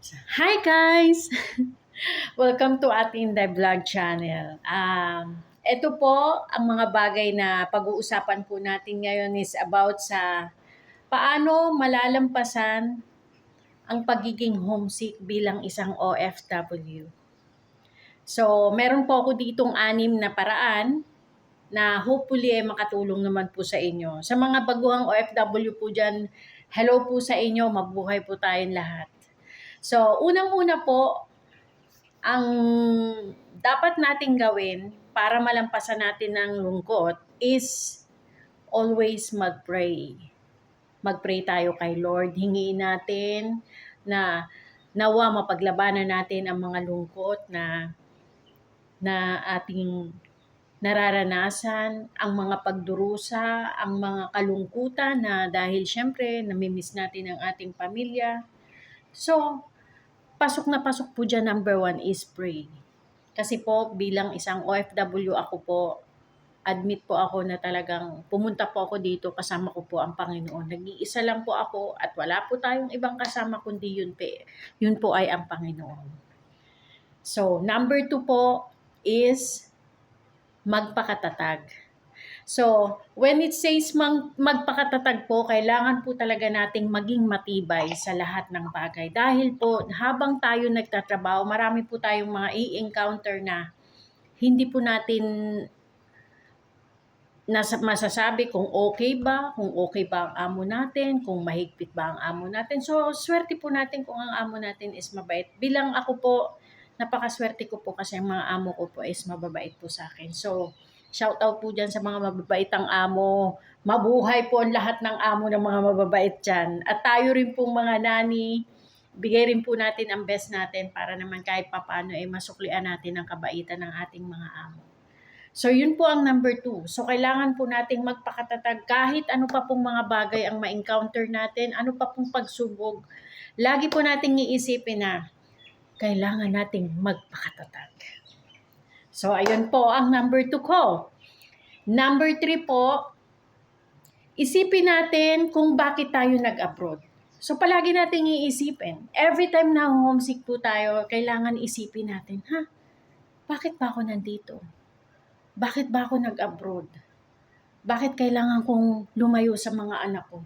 Hi guys! Welcome to ating The Vlog channel. Ito po ang mga bagay na pag-uusapan po natin ngayon is about sa paano malalampasan ang pagiging homesick bilang isang OFW. So, meron po ako ditong 6 na paraan na hopefully ay makatulong naman po sa inyo. Sa mga baguhang OFW po dyan, hello po sa inyo, mabuhay po tayong lahat. So, unang-una po, ang dapat nating gawin para malampasan natin ang lungkot is always mag-pray. Mag-pray tayo kay Lord. Hingiin natin na nawa mapaglabanan natin ang mga lungkot na ating nararanasan, ang mga pagdurusa, ang mga kalungkutan na dahil syempre namimiss natin ang ating pamilya. So, pasok na pasok po dyan, number 1 is pray. Kasi po bilang isang OFW ako po, admit po ako na talagang pumunta po ako dito kasama ko po ang Panginoon. Nag-iisa lang po ako at wala po tayong ibang kasama kundi yun po ay ang Panginoon. So, number 2 po is magpakatatag. So, when it says magpakatatag po, kailangan po talaga nating maging matibay sa lahat ng bagay. Dahil po, habang tayo nagtatrabaho, marami po tayong mga i-encounter na hindi po natin masasabi kung okay ba ang amo natin, kung mahigpit ba ang amo natin. So, swerte po natin kung ang amo natin is mabait. Bilang ako po, napakaswerte ko po kasi ang mga amo ko po is mababait po sa akin. So, shout out po dyan sa mga mababaitang amo. Mabuhay po ang lahat ng amo ng mga mababait dyan. At tayo rin pong mga nani, bigay rin po natin ang best natin para naman kahit papaano ay masuklian natin ang kabaitan ng ating mga amo. So, yun po ang number 2. So, kailangan po nating magpakatatag kahit ano pa pong mga bagay ang ma-encounter natin, ano pa pong pagsubok. Lagi po nating iisipin na kailangan nating magpakatatag. So, ayun po ang number 2 ko. Number 3 po, isipin natin kung bakit tayo nag-abroad. So, palagi nating iisipin. Every time na homesick po tayo, kailangan isipin natin, bakit ba ako nandito? Bakit ba ako nag-abroad? Bakit kailangan kong lumayo sa mga anak ko?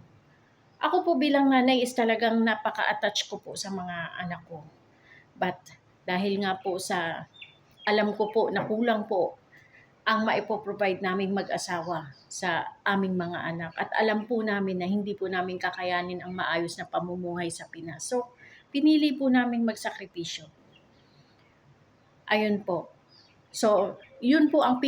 Ako po bilang nanay is talagang napaka-attach ko po sa mga anak ko. But dahil nga po sa alam ko po na kulang po ang maipoprovide naming mag-asawa sa aming mga anak. At alam po namin na hindi po namin kakayanin ang maayos na pamumuhay sa Pinas. So, pinili po namin magsakripisyo. Ayun po. So, yun po ang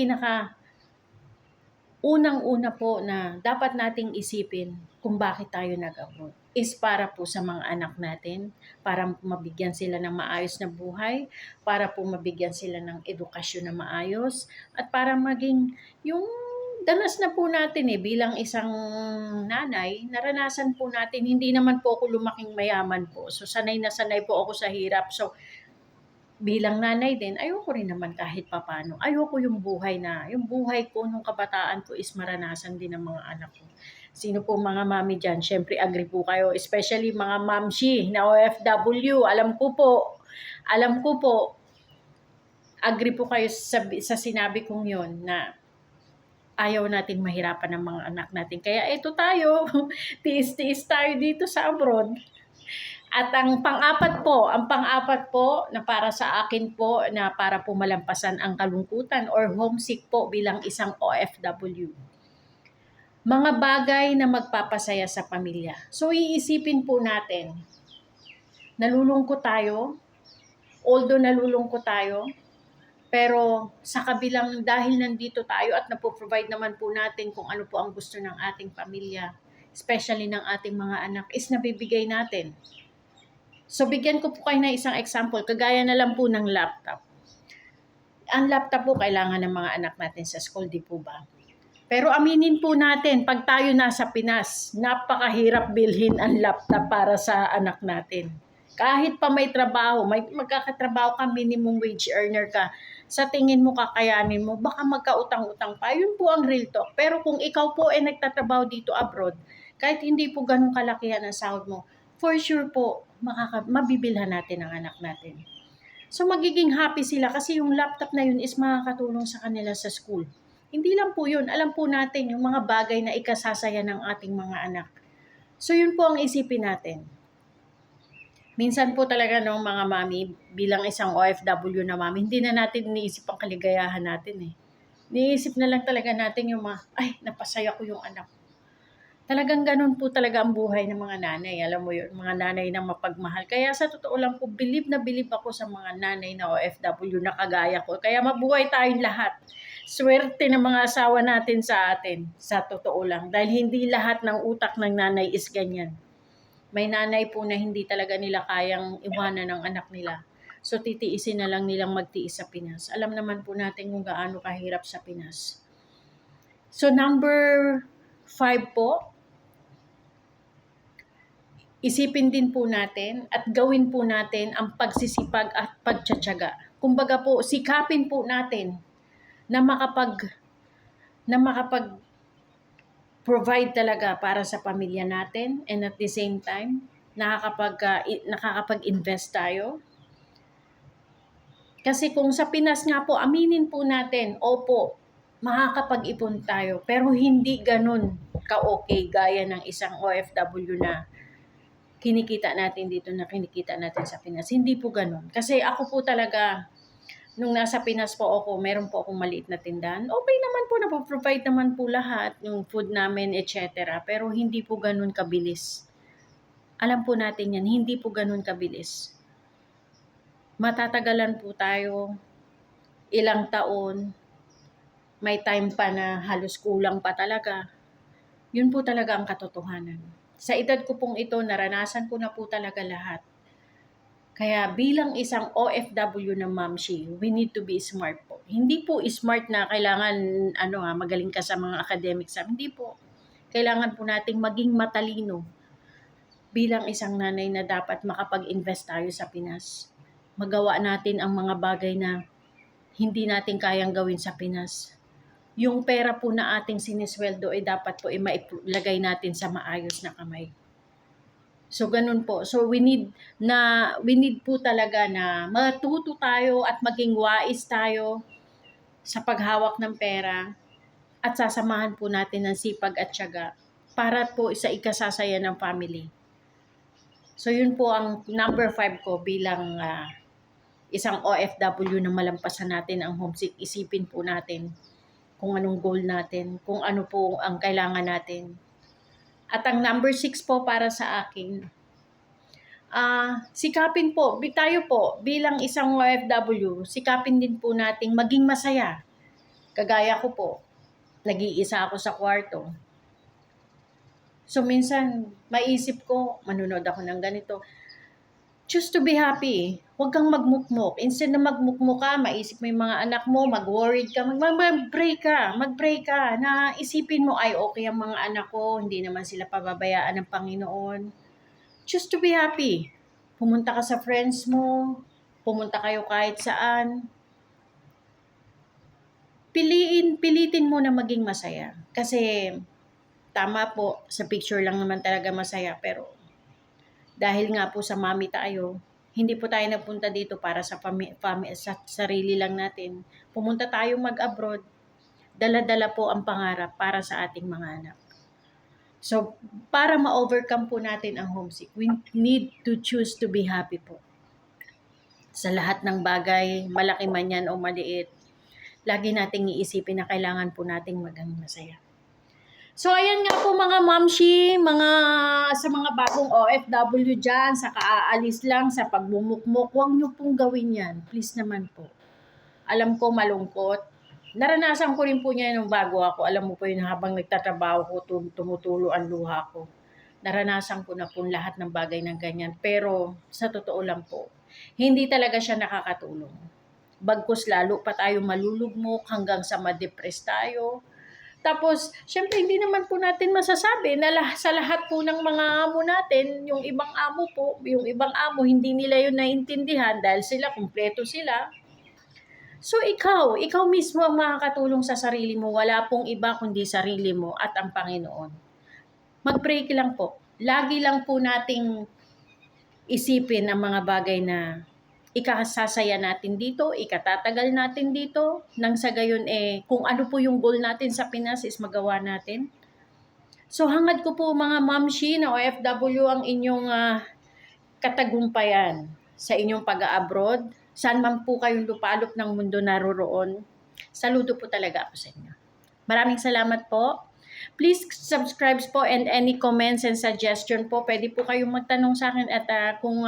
unang-una po na dapat nating isipin kung bakit tayo nag-abroad is para po sa mga anak natin, para mabigyan sila ng maayos na buhay, para po mabigyan sila ng edukasyon na maayos, at para maging yung danas na po natin bilang isang nanay, naranasan po natin, hindi naman po ako lumaking mayaman po. So sanay na sanay po ako sa hirap. So bilang nanay din, ayoko rin naman kahit papano. Ayoko yung buhay ko nung kabataan ko is maranasan din ng mga anak ko. Sino po mga mami dyan? Siyempre agree po kayo, especially mga mamshi na OFW. Alam ko po, agree po kayo sa sinabi kong yon na ayaw natin mahirapan ng mga anak natin. Kaya ito tayo, tiis-tiis tayo dito sa abroad. At ang pang-apat po na para sa akin po na para po malampasan ang kalungkutan or homesick po bilang isang OFW. Mga bagay na magpapasaya sa pamilya. So iisipin po natin, nalulungkot tayo, pero sa kabilang dahil nandito tayo at napoprovide naman po natin kung ano po ang gusto ng ating pamilya, especially ng ating mga anak, is nabibigay natin. So, bigyan ko po kayo ng isang example. Kagaya na lang po ng laptop. Ang laptop po kailangan ng mga anak natin sa school, di po ba? Pero aminin po natin, pag tayo nasa Pinas, napakahirap bilhin ang laptop para sa anak natin. Kahit pa may trabaho, magkakatrabaho ka, minimum wage earner ka, sa tingin mo kakayanin mo, baka magkautang-utang pa. Yun po ang real talk. Pero kung ikaw po ay nagtatrabaho dito abroad, kahit hindi po ganun kalakihan ang sahod mo, for sure po, mabibilhan natin ang anak natin. So magiging happy sila kasi yung laptop na yun is makakatulong sa kanila sa school. Hindi lang po yun, alam po natin yung mga bagay na ikasasaya ng ating mga anak. So yun po ang isipin natin. Minsan po talaga ng mga mami, bilang isang OFW na mami, hindi na natin iniisip ang kaligayahan natin eh. Iniisip na lang talaga natin yung napasaya ko yung anak. Talagang ganun po talaga ang buhay ng mga nanay. Alam mo yun, mga nanay na mapagmahal. Kaya sa totoo lang po, believe ako sa mga nanay na OFW na kagaya ko. Kaya mabuhay tayong lahat. Swerte ng mga asawa natin sa atin, sa totoo lang. Dahil hindi lahat ng utak ng nanay is ganyan. May nanay po na hindi talaga nila kayang iwanan ng anak nila. So titiisin na lang nilang magtiis sa Pinas. Alam naman po natin kung gaano kahirap sa Pinas. So number 5 po, isipin din po natin at gawin po natin ang pagsisipag at pagtsatsaga. Kumbaga po, sikapin po natin na makapag-provide talaga para sa pamilya natin, and at the same time, nakakapag-invest tayo. Kasi kung sa Pinas nga po, aminin po natin, opo, makakapag-ipon tayo, pero hindi ganun ka-okay gaya ng isang OFW na kinikita natin dito na kinikita natin sa Pinas. Hindi po ganun. Kasi ako po talaga, nung nasa Pinas po ako, meron po akong maliit na tindahan. Okay naman po, napoprovide naman po lahat, yung food namin, etc. Pero hindi po ganun kabilis. Alam po natin yan, hindi po ganun kabilis. Matatagalan po tayo, ilang taon, may time pa na halos kulang pa talaga. Yun po talaga ang katotohanan. Sa edad ko pong ito, naranasan ko na po talaga lahat. Kaya bilang isang OFW na mamshi, we need to be smart po. Hindi po smart na kailangan magaling ka sa mga academics. Hindi po. Kailangan po nating maging matalino bilang isang nanay na dapat makapag-invest tayo sa Pinas. Magawa natin ang mga bagay na hindi natin kayang gawin sa Pinas. Yung pera po na ating sinisweldo ay dapat po mailagay natin sa maayos na kamay. So ganun po. So we need po talaga na matuto tayo at maging wais tayo sa paghawak ng pera at sasamahan po natin ng sipag at tiyaga para po sa ikasasaya ng family. So yun po ang number 5 ko bilang isang OFW na malampasan natin ang homesick. Isipin po natin kung anong goal natin, kung ano po ang kailangan natin. At ang number 6 po para sa akin, sikapin po, tayo po bilang isang OFW, sikapin din po nating maging masaya. Kagaya ko po, nag-iisa ako sa kwarto. So minsan, maisip ko, manunod ako ng ganito. Choose to be happy. Huwag kang magmukmok. Instead na magmukmok ka, maisip mo yung mga anak mo, mag-worried ka, mag-pray ka, na isipin mo, ay okay ang mga anak ko, hindi naman sila pababayaan ng Panginoon. Choose to be happy. Pumunta ka sa friends mo, pumunta kayo kahit saan. Pilitin mo na maging masaya. Kasi, tama po, sa picture lang naman talaga masaya, pero dahil nga po sa mami tayo, hindi po tayo napunta dito para sa sa sarili lang natin. Pumunta tayo mag-abroad. Dala-dala po ang pangarap para sa ating mga anak. So, para ma-overcome po natin ang homesick, we need to choose to be happy po. Sa lahat ng bagay, malaki man yan o maliit, lagi nating iisipin na kailangan po nating maging masaya. So, ayan nga po mga mamshi, sa mga bagong OFW dyan, sa kaaalis lang, sa pagbumukmok, huwag nyo pong gawin yan. Please naman po. Alam ko malungkot. Naranasan ko rin po niya nung bago ako. Alam mo po yun, habang nagtatrabaho ko, tumutulo ang luha ko. Naranasan ko na po lahat ng bagay ng ganyan. Pero, sa totoo lang po, hindi talaga siya nakakatulong. Bagkus lalo pa tayo malulugmok hanggang sa ma-depress tayo. Tapos, syempre, hindi naman po natin masasabi na sa lahat po ng mga amo natin, yung ibang amo, hindi nila yun naintindihan dahil kumpleto sila. So, ikaw mismo ang makakatulong sa sarili mo. Wala pong iba kundi sarili mo at ang Panginoon. Mag-pray lang po. Lagi lang po nating isipin ang mga bagay na ikasasaya natin dito, ikatatagal natin dito, nang sa gayon kung ano po yung goal natin sa Pinas is magawa natin. So hangad ko po mga mamshi na OFW ang inyong katagumpayan sa inyong pag-abroad. Saan man po kayong lupalop ng mundo naroroon. Saludo po talaga ako sa inyo. Maraming salamat po. Please subscribe po and any comments and suggestion po, pwede po kayong magtanong sa akin at kung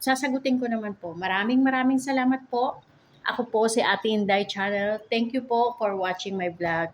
sasagutin ko naman po. Maraming salamat po. Ako po si Ate Inday Channel. Thank you po for watching my vlog.